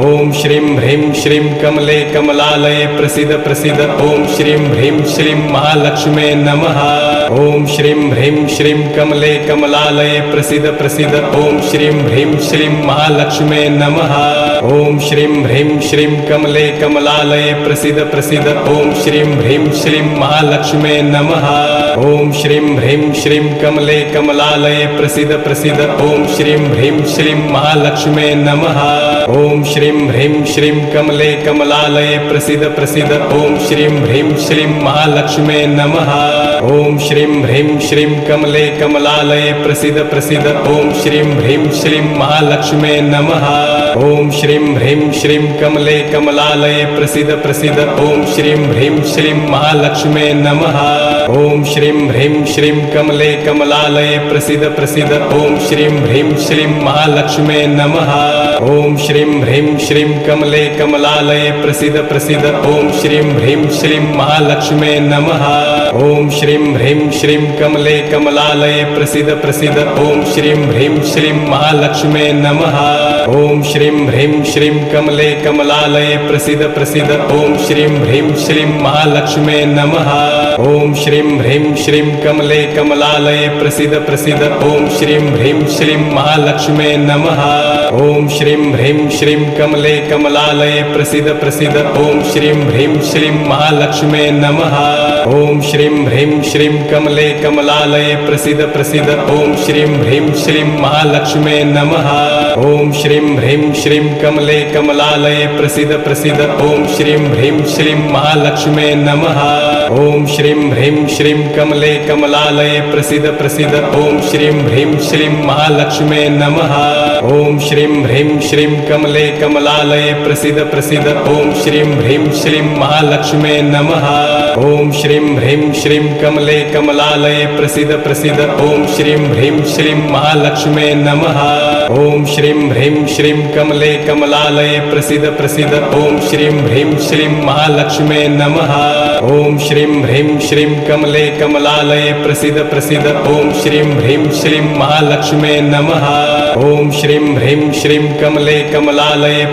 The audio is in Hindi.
ओम श्रीं ह्रीं श्रीं कमले कमलालये प्रसीद प्रसीद। ओम श्रीं ह्रीं श्रीं महालक्ष्मे नमः। ओम श्रीं ह्रीं श्रीं कमले कमलालये प्रसीद प्रसीद। ओम श्रीं ह्रीं श्रीं महालक्ष्मे नमः। ओम श्रीं ह्रीं श्रीं कमले कमलालये प्रसीद प्रसीद। ओम श्रीं ह्रीं श्रीं महालक्ष्मे नमः। ओम श्रीं ह्रीं श्रीं कमले कमलालये प्रसीद प्रसीद। ओम श्रीं ह्रीं श्रीं महालक्ष्मे नमः। ओम श्रीं ह्रीं श्रीं कमले कमलालये प्रसीद प्रसीद। ओम श्रीं ह्रीं श्रीं महालक्ष्मे नमः। ओम श्रीं ह्रीं श्रीं कमले कमलालये प्रसीद प्रसीद। ओम श्रीं ह्रीं श्रीं महालक्ष्मे नमः। ओम श्रीं ह्रीं श्रीं कमले कमलालये प्रसीद प्रसीद। ओम श्रीं ह्रीं श्रीं महालक्ष्मे नमः। ओम श्रीं ह्रीं श्रीं कमले कमलालये प्रसीद प्रसीद। ओम श्रीं ह्रीं श्रीं महालक्ष्मे नमः। ओम श्रीं ह्रीं श्रीं कमले कमलालये प्रसीद प्रसीद। ओम श्रीं ह्रीं श्रीं महालक्ष्मे नमः। ओम श्रीं ह्रीं श्रीं कमले कमलालये प्रसीद प्रसीद। ओम श्रीं ह्रीं श्रीं महालक्ष्मे नमः। ओम श्रीं ह्रीं श्रीं कमले कमलालये प्रसीद प्रसीद। ओम श्रीं ह्रीं श्रीं महालक्ष्मे नमः। ओम श्रीं ह्रीं श्रीं कमले कमलालये प्रसीद प्रसीद। ओम श्रीं ह्रीं श्रीं महालक्ष्मे नमः। ओम श्रीं ह्रीं श्रीं कमले कमलालये प्रसीद प्रसीद। ओम श्रीं ह्रीं श्रीं महालक्ष्मे नमः। ओम श्रीं ह्रीं श्रीं कमले कमलालये प्रसीद प्रसीद। ओम श्रीं ह्रीं श्रीं महालक्ष्मे नमः। ओम श्रीं ह्रीं श्रीं कमले कमलालये प्रसीद प्रसीद। ओम श्रीं ह्रीं श्रीं महालक्ष्मे नमः। ओम श्रीं ह्रीं श्रीं कमले कमलालये प्रसीद प्रसीद। ओम श्रीं ह्रीं श्रीं महालक्ष्मे नमः। ओम श्रीं ह्रीं श्रीं कमले कमलालये प्रसीद प्रसीद। ओम श्रीं ह्रीं श्रीं महालक्ष्मे नमः। ओम श्रीं ह्रीं श्रीं कमले कमलालये प्रसीद प्रसीद। ओम श्रीं ह्रीं श्रीं महालक्ष्मे नमः। ओम श्रीं ह्रीं श्रीं कमले कमलालये प्रसीद प्रसीद। ओम श्रीं ह्रीं श्रीं महालक्ष्मे नमः। ओम श्रीं ह्रीं श्रीं कमले कमलालये प्रसीद प्रसीद। ओम श्रीं ह्रीं श्रीं महालक्ष्मे नमः। ओम श्रीं ह्रीं श्रीं कमले कमलालये